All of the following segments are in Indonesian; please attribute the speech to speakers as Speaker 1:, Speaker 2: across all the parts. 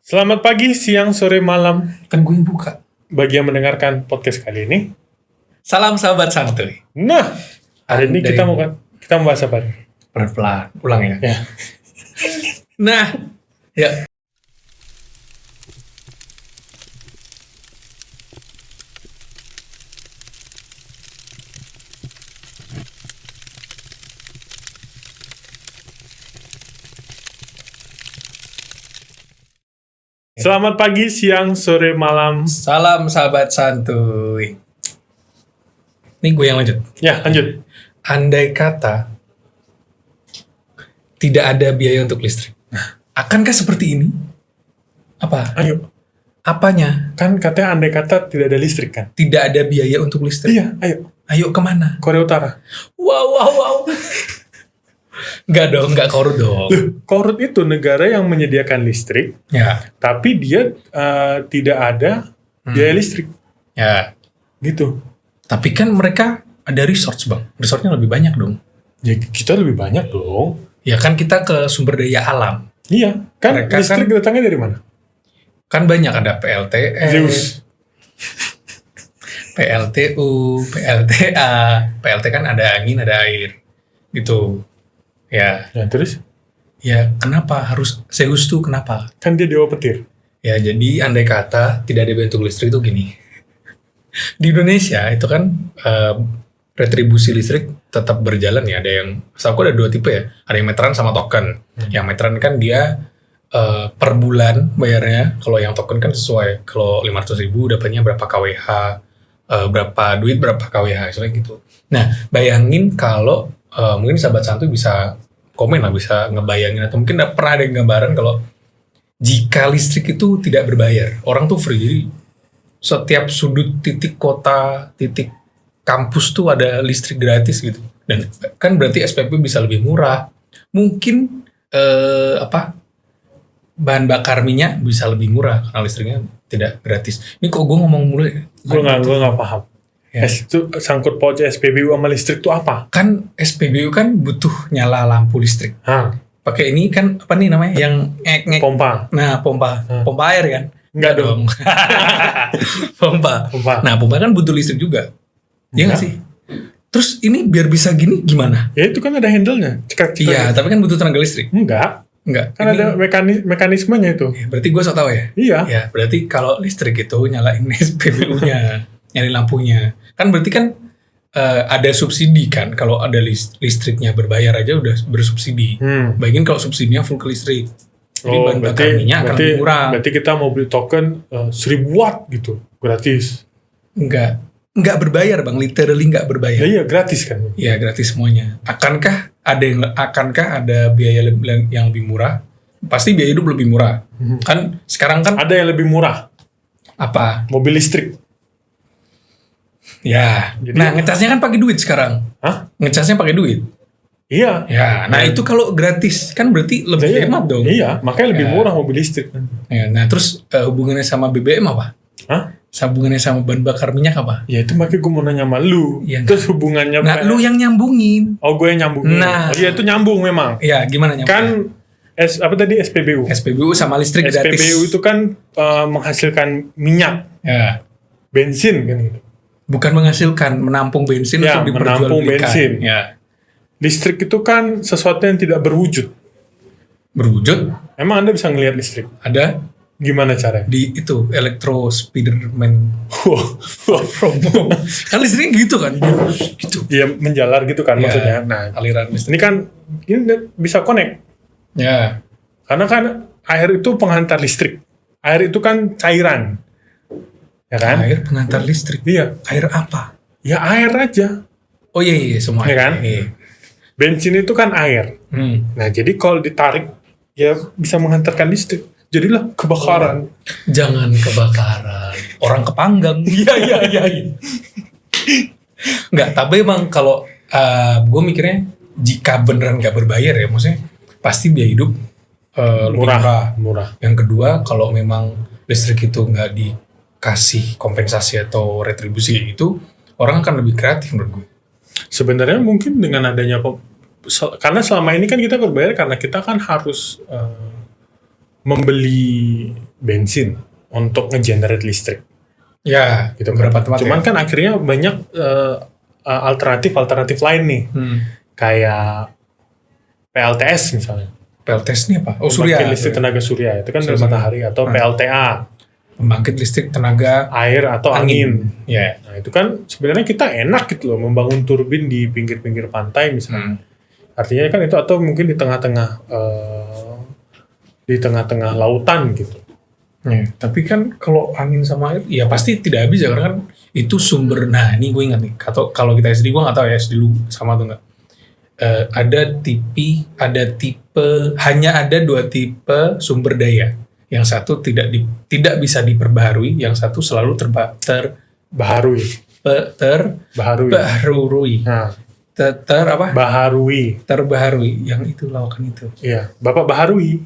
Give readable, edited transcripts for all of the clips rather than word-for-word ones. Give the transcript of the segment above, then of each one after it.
Speaker 1: Selamat pagi, siang, sore, malam
Speaker 2: Kan gue yang buka.
Speaker 1: bagi yang mendengarkan podcast kali ini.
Speaker 2: Salam sahabat santuy.
Speaker 1: Nah, hari ini kita mau bahas apa?
Speaker 2: Pelan-pelan, ulang ya.
Speaker 1: Ya.
Speaker 2: Nah, ya.
Speaker 1: Selamat pagi, siang, sore, malam.
Speaker 2: Salam sahabat santuy. Ini gue yang lanjut.
Speaker 1: Ya, lanjut.
Speaker 2: Andai kata tidak ada biaya untuk listrik, akankah seperti ini? Apa?
Speaker 1: Ayo.
Speaker 2: Apanya?
Speaker 1: Kan katanya andai kata tidak ada listrik kan?
Speaker 2: Tidak ada biaya untuk listrik.
Speaker 1: Iya, ayo.
Speaker 2: Ayo kemana?
Speaker 1: Korea Utara.
Speaker 2: Wow. Enggak dong, enggak korut dong.
Speaker 1: Korut itu negara yang menyediakan listrik,
Speaker 2: Ya,
Speaker 1: tapi dia tidak ada biaya listrik.
Speaker 2: ya.
Speaker 1: Gitu.
Speaker 2: Tapi kan mereka ada resorts bang. Resortnya lebih banyak dong.
Speaker 1: Ya, kita lebih banyak dong.
Speaker 2: Ya kan kita ke sumber daya alam.
Speaker 1: Iya, kan
Speaker 2: Mereka
Speaker 1: listrik datangnya dari mana?
Speaker 2: Kan banyak ada PLTS,
Speaker 1: Zeus.
Speaker 2: PLTU, PLTA. PLT kan ada angin, ada air. Gitu. Ya,
Speaker 1: Ya, terus?
Speaker 2: ya kenapa harus Zeus tuh kenapa?
Speaker 1: Kan dia dewa petir.
Speaker 2: Ya jadi andai kata tidak ada bentuk listrik itu gini. Di Indonesia itu kan retribusi listrik tetap berjalan ya. Ada yang, setahu ada 2 tipe ya. Ada yang meteran sama token. Yang meteran kan dia per bulan bayarnya. Kalau yang token kan sesuai. Kalau 500.000 dapatnya berapa kWh, berapa duit, berapa kWh, misalnya gitu. Nah, bayangin kalau mungkin sahabat santuy bisa komen lah, bisa ngebayangin atau mungkin pernah ada yang gambaran kalau jika listrik itu tidak berbayar, orang tuh free. Jadi setiap sudut titik kota, titik kampus tuh ada listrik gratis gitu. Dan kan berarti SPP bisa lebih murah. Mungkin bahan bakar minyak bisa lebih murah karena listriknya tidak gratis. Ini kok gue ngomong mulu ya?
Speaker 1: Gue nggak paham.
Speaker 2: Ya.
Speaker 1: Itu sangkut pautnya SPBU sama listrik itu apa?
Speaker 2: Kan SPBU kan butuh nyala lampu listrik. Pakai ini kan apa nih namanya? Yang ngek-ngek.
Speaker 1: Pompa.
Speaker 2: Nah, pompa air kan?
Speaker 1: Enggak dong.
Speaker 2: Pompa. Nah, pompa kan butuh listrik juga. Iya nggak sih? Terus ini biar bisa gini gimana?
Speaker 1: Ya itu kan ada handle-nya.
Speaker 2: Iya, tapi kan butuh tenaga listrik.
Speaker 1: Enggak.
Speaker 2: Enggak.
Speaker 1: Kan ada mekanismenya itu.
Speaker 2: Ya, berarti gue so tau ya?
Speaker 1: Iya.
Speaker 2: Ya, berarti kalau listrik itu nyalain SPBU-nya, nyalain lampunya. Kan berarti kan ada subsidi kan. Kalau ada listriknya berbayar aja udah bersubsidi. Bayangin kalau subsidinya full ke listrik. Jadi bahan bakar minyak akan lebih murah.
Speaker 1: Berarti kita mau beli token 1000 watt gitu. Gratis.
Speaker 2: Enggak berbayar bang, literally enggak berbayar.
Speaker 1: Ya, iya gratis kan.
Speaker 2: Iya gratis semuanya. Akankah ada biaya yang lebih murah? Pasti biaya hidup lebih murah. Kan sekarang kan
Speaker 1: Ada yang lebih murah.
Speaker 2: apa?
Speaker 1: Mobil listrik.
Speaker 2: Ya.
Speaker 1: Jadi,
Speaker 2: nah ngecasnya kan pakai duit sekarang.
Speaker 1: Hah?
Speaker 2: Ngecasnya pakai duit.
Speaker 1: Iya.
Speaker 2: Ya. Nah itu kalau gratis kan berarti lebih hemat dong.
Speaker 1: Iya, makanya lebih
Speaker 2: Ya.
Speaker 1: murah mobil listrik.
Speaker 2: Ya, nah terus hubungannya sama BBM apa?
Speaker 1: Hah?
Speaker 2: Hubungannya sama bahan bakar minyak apa?
Speaker 1: Ya itu makanya gue mau nanya sama lu.
Speaker 2: Iya,
Speaker 1: Terus hubungannya
Speaker 2: Nah lu yang nyambungin.
Speaker 1: Oh, gue yang nyambungin.
Speaker 2: Nah.
Speaker 1: Oh iya, itu nyambung memang.
Speaker 2: Ya gimana nyambungin?
Speaker 1: Kan apa tadi SPBU?
Speaker 2: SPBU sama listrik gratis.
Speaker 1: SPBU itu kan menghasilkan minyak,
Speaker 2: Ya.
Speaker 1: bensin kan gitu.
Speaker 2: Bukan menghasilkan, menampung bensin
Speaker 1: Ya,
Speaker 2: untuk
Speaker 1: menampung
Speaker 2: diperjualbelikan.
Speaker 1: bensin.
Speaker 2: Ya.
Speaker 1: Listrik itu kan sesuatu yang tidak berwujud.
Speaker 2: Berwujud
Speaker 1: Emang Anda bisa ngelihat listrik?
Speaker 2: ada
Speaker 1: Gimana caranya?
Speaker 2: di itu Electro Spiderman
Speaker 1: Wah,
Speaker 2: promo. Kan listriknya gitu kan. Gitu.
Speaker 1: Iya, menjalar gitu kan
Speaker 2: Ya,
Speaker 1: maksudnya. Nah,
Speaker 2: aliran listrik.
Speaker 1: ini kan bisa connect.
Speaker 2: Ya.
Speaker 1: Karena kan air itu penghantar listrik. Air itu kan cairan. Ya kan?
Speaker 2: Air pengantar listrik.
Speaker 1: Iya.
Speaker 2: Air apa?
Speaker 1: Ya air aja.
Speaker 2: Oh iya semua.
Speaker 1: Iya kan?
Speaker 2: Iya.
Speaker 1: Bensin itu kan air. Nah, jadi kalau ditarik ya bisa menghantarkan listrik. Jadilah kebakaran.
Speaker 2: Jangan kebakaran. Orang kepanggang. Iya. Enggak, tapi emang kalau gue mikirnya jika beneran nggak berbayar ya, maksudnya pasti biaya hidup lebih
Speaker 1: murah.
Speaker 2: Yang kedua, kalau memang listrik itu nggak dikasih kompensasi atau retribusi itu, orang akan lebih kreatif menurut gue.
Speaker 1: Sebenarnya mungkin dengan adanya karena selama ini kan kita berbayar karena kita kan harus membeli bensin untuk ngegenerate listrik.
Speaker 2: Ya,
Speaker 1: Gitu
Speaker 2: beberapa
Speaker 1: kan.
Speaker 2: tempat
Speaker 1: Cuman
Speaker 2: ya.
Speaker 1: kan akhirnya banyak alternatif lain nih, kayak PLTS misalnya.
Speaker 2: PLTS ini apa? Oh, surya.
Speaker 1: Pembangkit listrik tenaga surya, itu kan dari
Speaker 2: Surya.
Speaker 1: matahari, atau PLTA,
Speaker 2: Pembangkit listrik tenaga
Speaker 1: air atau angin.
Speaker 2: Ya.
Speaker 1: Nah, itu kan sebenarnya kita enak gitu loh membangun turbin di pinggir-pinggir pantai misalnya. Artinya kan itu, atau mungkin di tengah-tengah lautan gitu.
Speaker 2: Ya, tapi kan kalau angin sama air, ya pasti tidak habis ya, karena kan itu sumber. Nah, ini gue ingat nih, atau kalau kita SD, gue nggak tahu ya SD lu sama atau enggak. Hanya ada 2 tipe sumber daya. Yang satu tidak bisa diperbaharui, yang satu selalu
Speaker 1: Baharui.
Speaker 2: terbaharui.
Speaker 1: Nah,
Speaker 2: Baharui.
Speaker 1: Baharui.
Speaker 2: Terbaharui. Yang itu lawakan itu.
Speaker 1: Iya, Bapak Baharui.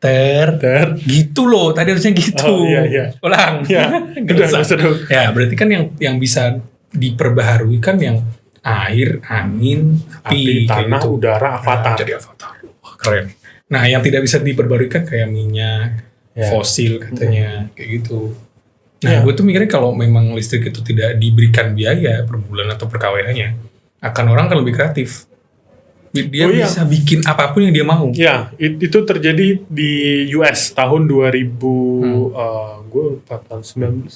Speaker 2: Ter. Gitu loh, tadi harusnya gitu.
Speaker 1: Oh, iya.
Speaker 2: Ulang.
Speaker 1: Ya,
Speaker 2: Nggak usah.
Speaker 1: dulu.
Speaker 2: Ya, berarti kan yang bisa diperbaharui kan yang air, angin,
Speaker 1: Api,
Speaker 2: kayak
Speaker 1: tanah,
Speaker 2: gitu.
Speaker 1: udara, avatar.
Speaker 2: Nah, jadi avatar. Wah, keren. Nah, yang tidak bisa diperbarui kan kayak minyak,
Speaker 1: Ya.
Speaker 2: fosil katanya, kayak gitu. Nah,
Speaker 1: Ya.
Speaker 2: gue tuh mikirnya kalau memang listrik itu tidak diberikan biaya per bulan atau per KWH-nya, orang akan lebih kreatif. Dia
Speaker 1: Oh, iya.
Speaker 2: bisa bikin apapun yang dia mau.
Speaker 1: Ya, itu terjadi di US tahun 2000, gue lupa tahun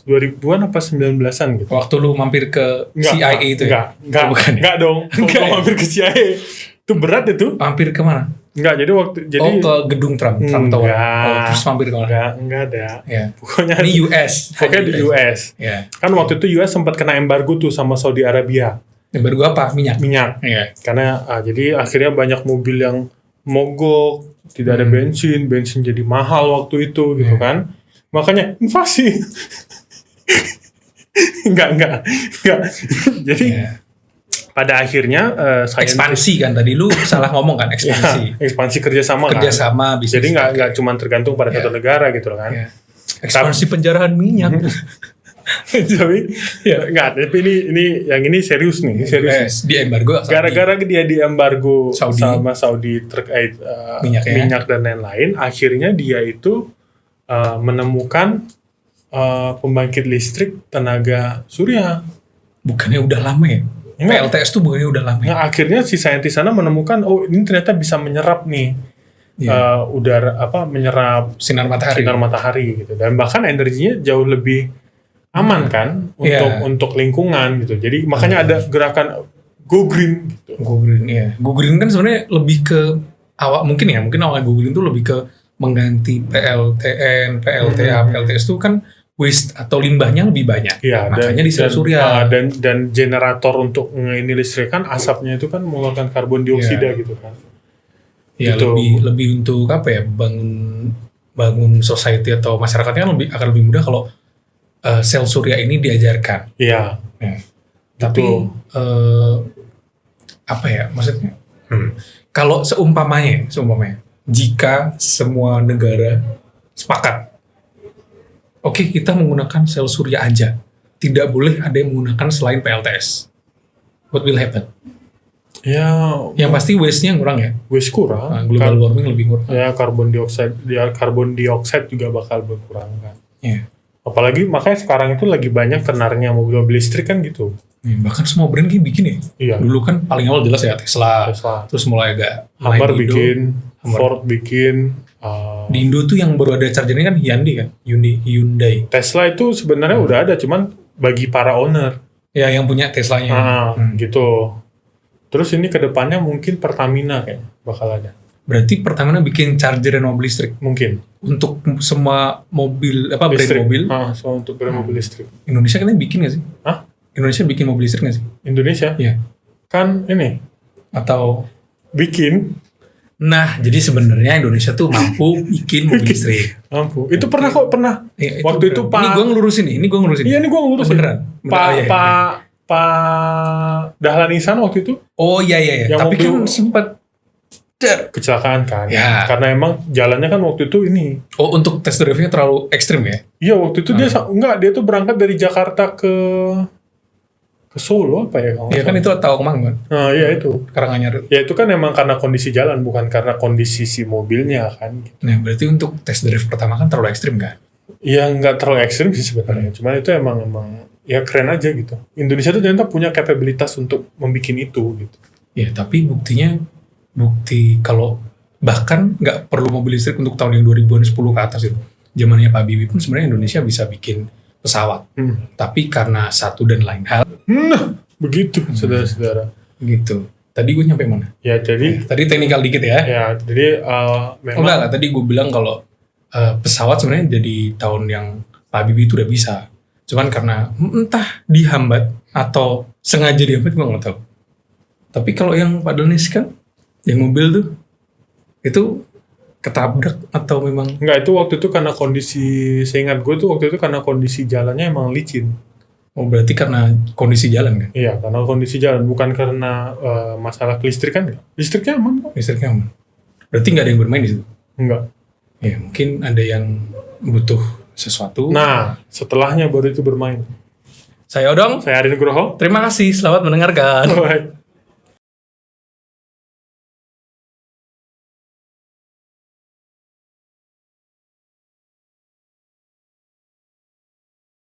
Speaker 1: 2000-an apa 19-an gitu.
Speaker 2: Waktu lu mampir ke CIA itu ya?
Speaker 1: Enggak,
Speaker 2: Oh, bukan ya?
Speaker 1: enggak dong.
Speaker 2: Enggak
Speaker 1: Kalau
Speaker 2: ya?
Speaker 1: mampir ke CIA, itu berat itu.
Speaker 2: Mampir kemana?
Speaker 1: Enggak, jadi
Speaker 2: Ke gedung Trump Tower.
Speaker 1: Enggak.
Speaker 2: Oh, terus mampir kemana?
Speaker 1: enggak ada.
Speaker 2: Ya.
Speaker 1: Pokoknya
Speaker 2: Ini US.
Speaker 1: Pokoknya di US.
Speaker 2: Ya.
Speaker 1: Kan waktu itu US sempat kena embargo tuh sama Saudi Arabia,
Speaker 2: Yang baru apa? Minyak.
Speaker 1: minyak. Karena jadi akhirnya banyak mobil yang mogok, tidak ada bensin jadi mahal waktu itu gitu kan. Makanya invasi. enggak. Jadi
Speaker 2: Ya.
Speaker 1: pada akhirnya
Speaker 2: Ekspansi kan tadi lu salah ngomong kan, ekspansi.
Speaker 1: ekspansi kerjasama kan.
Speaker 2: Kerjasama bisnis.
Speaker 1: Jadi nggak cuma tergantung pada satu negara gitu kan.
Speaker 2: Ya. Ekspansi penjarahan minyak.
Speaker 1: Tapi tapi ini serius nih, serius.
Speaker 2: Di embargo.
Speaker 1: Gara-gara dia di embargo
Speaker 2: Saudi.
Speaker 1: sama Saudi terkait
Speaker 2: Minyak
Speaker 1: dan lain-lain, akhirnya dia itu menemukan pembangkit listrik tenaga surya.
Speaker 2: Bukannya udah lama ya?
Speaker 1: Enggak.
Speaker 2: PLTS tuh bukannya udah lama ya?
Speaker 1: Nah, akhirnya si saintis sana menemukan, oh ini ternyata bisa menyerap nih menyerap
Speaker 2: Sinar matahari.
Speaker 1: gitu, dan bahkan energinya jauh lebih aman kan untuk lingkungan gitu. Jadi makanya ada gerakan Go Green gitu.
Speaker 2: Go Green, ya. Go Green kan sebenarnya lebih ke mungkin awal Go Green tuh lebih ke mengganti PLTN, PLTA, PLTS itu kan waste atau limbahnya lebih banyak.
Speaker 1: Iya,
Speaker 2: makanya di sel surya.
Speaker 1: Dan generator untuk ini listrik kan asapnya itu kan mengeluarkan karbon dioksida gitu kan.
Speaker 2: Ya
Speaker 1: gitu.
Speaker 2: lebih untuk apa ya, bangun society atau masyarakatnya kan akan lebih mudah kalau sel surya ini diajarkan.
Speaker 1: Iya.
Speaker 2: Ya. Tapi apa ya maksudnya? Kalau seumpamanya jika semua negara sepakat, oke, kita menggunakan sel surya aja, tidak boleh ada yang menggunakan selain PLTS. What will happen?
Speaker 1: Ya,
Speaker 2: yang pasti waste-nya kurang ya.
Speaker 1: Waste kurang.
Speaker 2: Global warming lebih kurang.
Speaker 1: Ya, karbon dioksida juga bakal berkurang kan.
Speaker 2: Ya.
Speaker 1: Apalagi makanya sekarang itu lagi banyak tenarnya mobil listrik kan gitu.
Speaker 2: Ya, bahkan semua brand kayak bikin ya.
Speaker 1: Iya.
Speaker 2: Dulu kan paling awal jelas ya Tesla. Terus mulai agak
Speaker 1: Hummer bikin, Ford bikin.
Speaker 2: Di Indo tuh yang baru ada chargernya kan Hyundai.
Speaker 1: Tesla itu sebenarnya udah ada, cuman bagi para owner.
Speaker 2: Ya, yang punya Teslanya.
Speaker 1: Gitu. Terus ini kedepannya mungkin Pertamina kayak bakal ada.
Speaker 2: Berarti Pertamina bikin charger dan mobil listrik
Speaker 1: Mungkin.
Speaker 2: untuk semua mobil
Speaker 1: Listrik.
Speaker 2: brand mobil.
Speaker 1: So untuk brand mobil listrik.
Speaker 2: Indonesia kan bikin nggak sih?
Speaker 1: Hah?
Speaker 2: Indonesia bikin mobil listrik nggak sih?
Speaker 1: Indonesia?
Speaker 2: Iya.
Speaker 1: Kan ini
Speaker 2: Atau
Speaker 1: bikin.
Speaker 2: nah, jadi sebenarnya Indonesia tuh mampu bikin mobil listrik.
Speaker 1: Mampu. Itu pernah.
Speaker 2: Ya,
Speaker 1: Waktu itu
Speaker 2: Ini gue ngelurusin nih.
Speaker 1: Iya, ini gue ngurusin.
Speaker 2: Beneran.
Speaker 1: Pak Dahlan Ihsan waktu itu.
Speaker 2: Oh iya.
Speaker 1: Yang
Speaker 2: Tapi kan
Speaker 1: mobil-
Speaker 2: sempat
Speaker 1: Kecelakaan kan.
Speaker 2: Ya.
Speaker 1: Karena emang jalannya kan waktu itu ini.
Speaker 2: Oh, untuk test drive-nya terlalu ekstrim ya?
Speaker 1: Iya, waktu itu dia tuh berangkat dari Jakarta ke ke Solo apa ya?
Speaker 2: Iya kan itu tahu kemang kan,
Speaker 1: Nah, iya itu.
Speaker 2: Karanganyar.
Speaker 1: Ya itu kan emang karena kondisi jalan, bukan karena kondisi si mobilnya kan.
Speaker 2: Nah berarti untuk test drive pertama kan terlalu ekstrim kan?
Speaker 1: Ya nggak terlalu ekstrim sih sebenarnya. Cuman itu emang ya keren aja gitu. Indonesia tuh ternyata punya kapabilitas untuk membuat itu gitu.
Speaker 2: Ya tapi bukti kalau bahkan nggak perlu mobil listrik untuk tahun yang 2010 ke atas itu. Zamannya Pak Habibie pun sebenarnya Indonesia bisa bikin pesawat. Tapi karena satu dan lain hal.
Speaker 1: Nah, begitu saudara-saudara.
Speaker 2: Gitu. Tadi gue nyampe mana?
Speaker 1: Ya jadi,
Speaker 2: Tadi teknikal dikit ya.
Speaker 1: ya jadi
Speaker 2: Oh
Speaker 1: memang
Speaker 2: enggak lah, tadi gue bilang kalau pesawat sebenarnya jadi tahun yang Pak Habibie itu udah bisa. Cuman karena entah dihambat atau sengaja dihambat gue nggak tahu. Tapi kalau yang Pak Danis kan, yang mobil tuh, itu ketabrak atau memang
Speaker 1: nggak, itu waktu itu karena kondisi, seingat gue tuh waktu itu karena kondisi jalannya emang licin.
Speaker 2: oh berarti karena kondisi jalan kan?
Speaker 1: Iya, karena kondisi jalan, bukan karena masalah kelistrikan. Listriknya aman kok.
Speaker 2: Listriknya aman. Berarti nggak ada yang bermain di situ.
Speaker 1: Enggak.
Speaker 2: Ya mungkin ada yang butuh sesuatu.
Speaker 1: Nah, setelahnya baru itu bermain.
Speaker 2: Saya Odong.
Speaker 1: Saya Arin Nugroho.
Speaker 2: Terima kasih. Selamat mendengarkan.
Speaker 1: Bye.